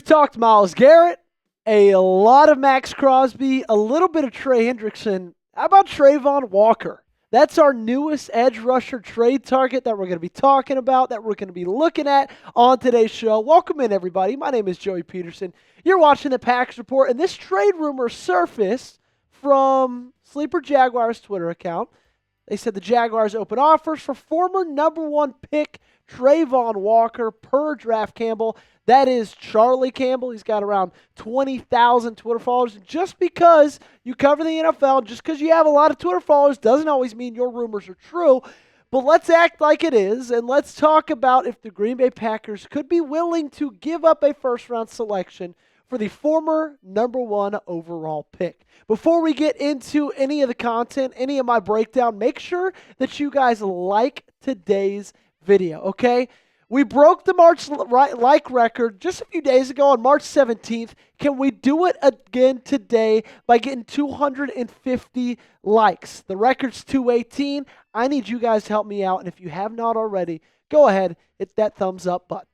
talked Myles Garrett, a lot of Max Crosby, a little bit of Trey Hendrickson. How about Trayvon Walker? That's our newest edge rusher trade target that we're going to be talking about, that we're going to be looking at on today's show. Welcome in, everybody. My name is Joey Petersen. You're watching the Packers Report, and this trade rumor surfaced from Sleeper Jaguars' Twitter account. They said the Jaguars open offers for former number one pick Trayvon Walker per Draft Campbell. That is Charlie Campbell. He's got around 20,000 Twitter followers. Just because you cover the NFL, just because you have a lot of Twitter followers, doesn't always mean your rumors are true. But let's act like it is, and let's talk about if the Green Bay Packers could be willing to give up a first-round selection for the former number one overall pick. Before we get into any of the content, any of my breakdown, make sure that you guys like today's video, okay? We broke the March like record just a few days ago on March 17th. Can we do it again today by getting 250 likes? The record's 218. I need you guys to help me out, and if you have not already, go ahead, hit that thumbs up button.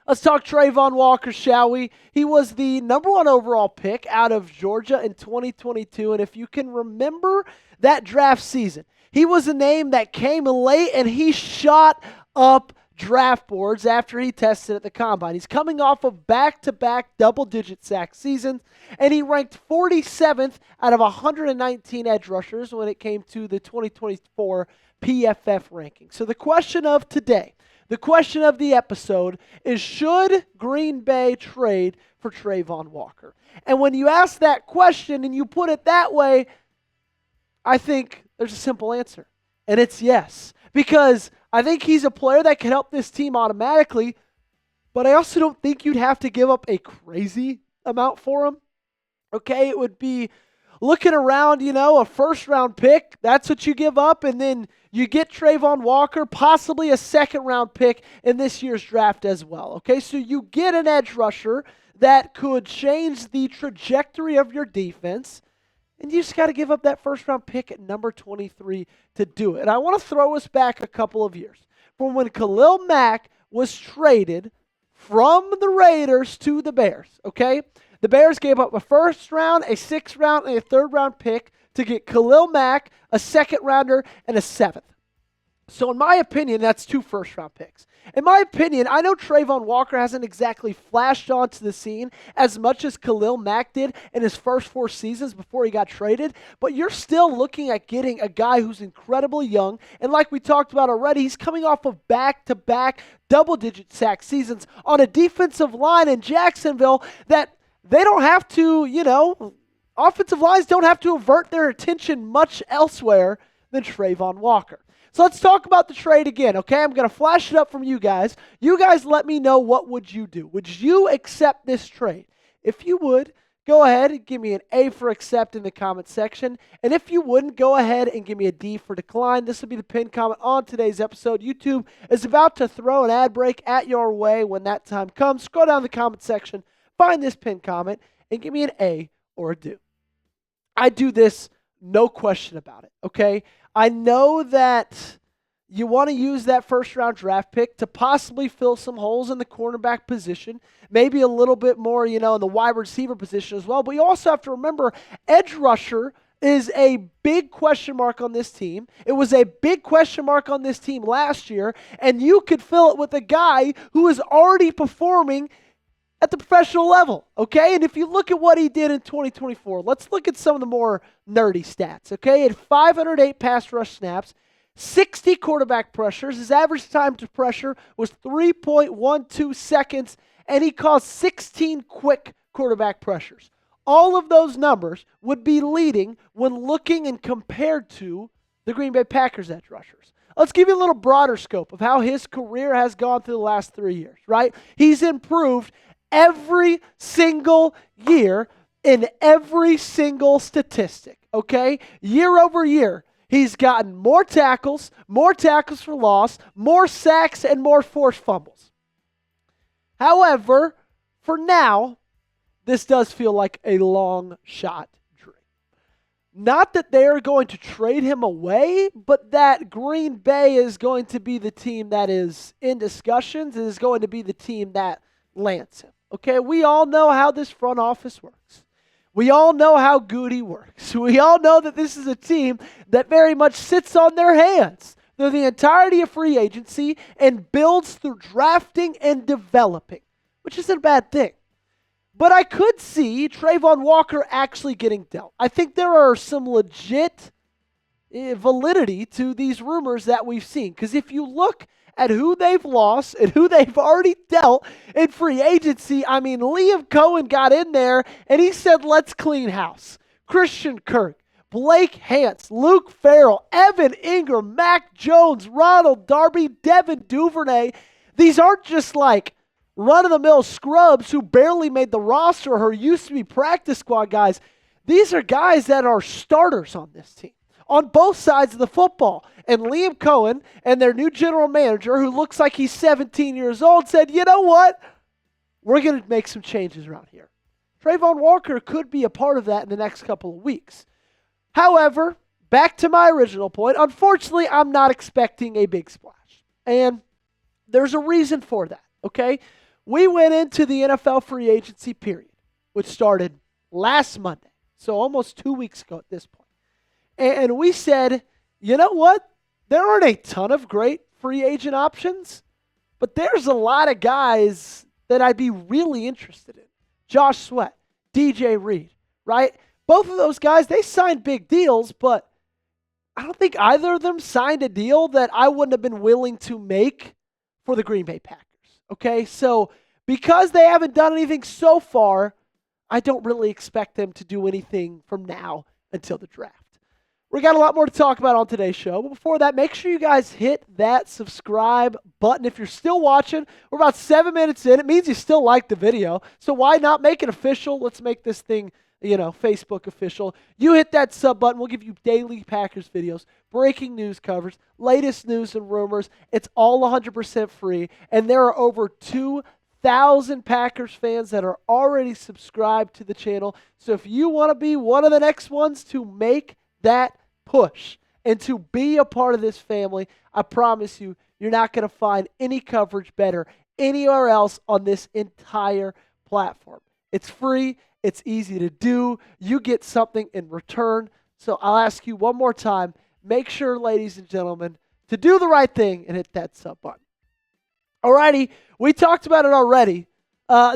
Let's talk Trayvon Walker, shall we? He was the number one overall pick out of Georgia in 2022, and if you can remember that draft season, he was a name that came late, and he shot up draft boards after he tested at the Combine. He's coming off of back-to-back double-digit sack seasons, and he ranked 47th out of 119 edge rushers when it came to the 2024 PFF ranking. So the question of today, the question of the episode is, should Green Bay trade for Trayvon Walker? And when you ask that question and you put it that way, I think there's a simple answer, and it's yes. Because I think he's a player that can help this team automatically, but I also don't think you'd have to give up a crazy amount for him. Okay, it would be looking around, a first-round pick. That's what you give up, and then you get Trayvon Walker, possibly a second-round pick in this year's draft as well. Okay, so you get an edge rusher that could change the trajectory of your defense, and you just got to give up that first-round pick at number 23 to do it. And I want to throw us back a couple of years from when Khalil Mack was traded from the Raiders to the Bears, okay? The Bears gave up a first-round, a sixth-round, and a third-round pick to get Khalil Mack, a second-rounder, and a seventh. So in my opinion, that's two first-round picks. In my opinion, I know Trayvon Walker hasn't exactly flashed onto the scene as much as Khalil Mack did in his first 4 seasons before he got traded, but you're still looking at getting a guy who's incredibly young, and like we talked about already, he's coming off of back-to-back double-digit sack seasons on a defensive line in Jacksonville that they don't have to, offensive lines don't have to avert their attention much elsewhere than Trayvon Walker. So let's talk about the trade again, okay? I'm going to flash it up from you guys. You guys let me know, what would you do? Would you accept this trade? If you would, go ahead and give me an A for accept in the comment section. And if you wouldn't, go ahead and give me a D for decline. This will be the pinned comment on today's episode. YouTube is about to throw an ad break at your way when that time comes. Scroll down the comment section, find this pinned comment, and give me an A or a D. I do this, no question about it, okay? I know that you want to use that first-round draft pick to possibly fill some holes in the cornerback position, maybe a little bit more, in the wide receiver position as well. But you also have to remember, edge rusher is a big question mark on this team. It was a big question mark on this team last year, and you could fill it with a guy who is already performing at the professional level, okay? And if you look at what he did in 2024, let's look at some of the more nerdy stats, okay? He had 508 pass rush snaps, 60 quarterback pressures. His average time to pressure was 3.12 seconds, and he caused 16 quick quarterback pressures. All of those numbers would be leading when looking and compared to the Green Bay Packers edge rushers. Let's give you a little broader scope of how his career has gone through the last 3 years, right? He's improved every single year in every single statistic, okay? Year over year, he's gotten more tackles for loss, more sacks, and more forced fumbles. However, for now, this does feel like a long shot dream. Not that they are going to trade him away, but that Green Bay is going to be the team that is in discussions and is going to be the team that lands him. Okay, we all know how this front office works. We all know how Goody works. We all know that this is a team that very much sits on their hands through the entirety of free agency and builds through drafting and developing, which isn't a bad thing. But I could see Trayvon Walker actually getting dealt. I think there are some legit validity to these rumors that we've seen. Because if you look at who they've lost and who they've already dealt in free agency, I mean, Liam Cohen got in there and he said, let's clean house. Christian Kirk, Blake Hance, Luke Farrell, Evan Ingram, Mac Jones, Ronald Darby, Devin Duvernay. These aren't just like run-of-the-mill scrubs who barely made the roster or used to be practice squad guys. These are guys that are starters on this team, on both sides of the football. And Liam Cohen and their new general manager, who looks like he's 17 years old, said, you know what? We're going to make some changes around here. Trayvon Walker could be a part of that in the next couple of weeks. However, back to my original point, unfortunately, I'm not expecting a big splash. And there's a reason for that, okay? We went into the NFL free agency period, which started last Monday, so almost 2 weeks ago at this point. And we said, you know what? There aren't a ton of great free agent options, but there's a lot of guys that I'd be really interested in. Josh Sweat, DJ Reed, right? Both of those guys, they signed big deals, but I don't think either of them signed a deal that I wouldn't have been willing to make for the Green Bay Packers. Okay, so because they haven't done anything so far, I don't really expect them to do anything from now until the draft. We got a lot more to talk about on today's show, but before that, make sure you guys hit that subscribe button. If you're still watching, we're about 7 minutes in. It means you still like the video, so why not make it official? Let's make this thing, Facebook official. You hit that sub button. We'll give you daily Packers videos, breaking news coverage, latest news and rumors. It's all 100% free, and there are over 2,000 Packers fans that are already subscribed to the channel. So if you want to be one of the next ones to make that push and to be a part of this family, I promise you, you're not going to find any coverage better anywhere else on this entire platform. It's free. It's easy to do. You get something in return. So I'll ask you one more time, make sure, ladies and gentlemen, to do the right thing and hit that sub button. Alrighty, we talked about it already.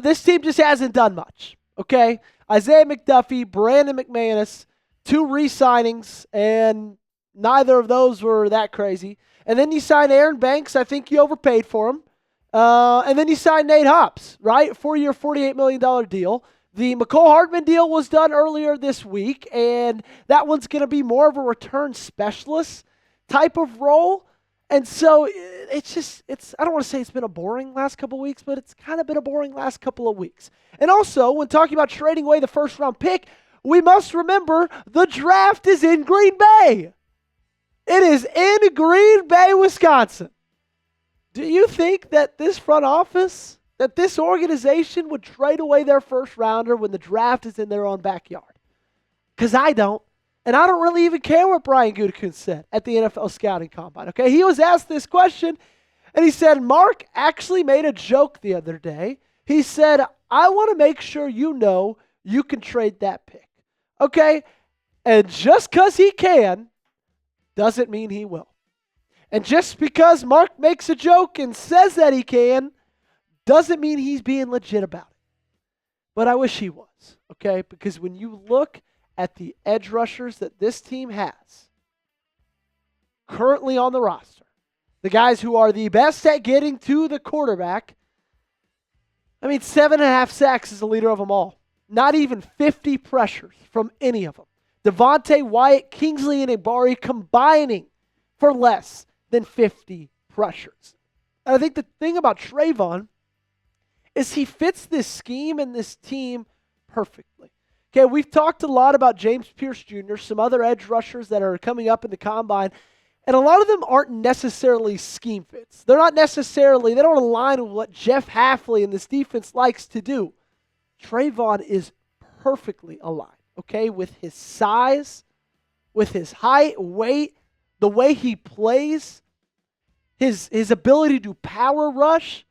This team just hasn't done much, okay? Isaiah McDuffie, Brandon McManus, 2 re-signings, and neither of those were that crazy. And then you signed Aaron Banks. I think you overpaid for him. And then you signed Nate Hobbs, right? 4-year, $48 million deal. The McCole Hardman deal was done earlier this week, and that one's going to be more of a return specialist type of role. And so I don't want to say it's been a boring last couple of weeks, but it's kind of been a boring last couple of weeks. And also, when talking about trading away the first-round pick, we must remember the draft is in Green Bay. It is in Green Bay, Wisconsin. Do you think that this front office, that this organization would trade away their first rounder when the draft is in their own backyard? Because I don't. And I don't really even care what Brian Gutekunst said at the NFL Scouting Combine. Okay, he was asked this question, and he said, Mark actually made a joke the other day. He said, I want to make sure you know you can trade that pick. Okay, and just because he can doesn't mean he will. And just because Mark makes a joke and says that he can doesn't mean he's being legit about it. But I wish he was, okay? Because when you look at the edge rushers that this team has currently on the roster, the guys who are the best at getting to the quarterback, 7.5 sacks is the leader of them all. Not even 50 pressures from any of them. Devontae Wyatt, Kingsley, and Ibari combining for less than 50 pressures. And I think the thing about Trayvon is he fits this scheme and this team perfectly. Okay, we've talked a lot about James Pierce Jr., some other edge rushers that are coming up in the combine, and a lot of them aren't necessarily scheme fits. They don't align with what Jeff Hafley and this defense likes to do. Trayvon is perfectly aligned, okay, with his size, with his height, weight, the way he plays, his ability to power rush.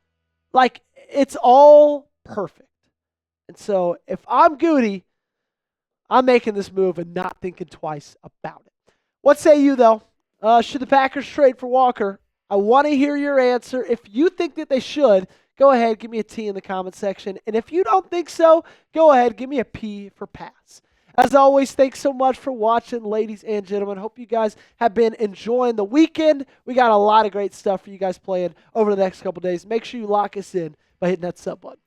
Like, it's all perfect. And so if I'm Goody, I'm making this move and not thinking twice about it. What say you, though? Should the Packers trade for Walker? I want to hear your answer. If you think that they should, go ahead, give me a T in the comment section. And if you don't think so, go ahead, give me a P for pass. As always, thanks so much for watching, ladies and gentlemen. Hope you guys have been enjoying the weekend. We got a lot of great stuff for you guys playing over the next couple days. Make sure you lock us in by hitting that sub button.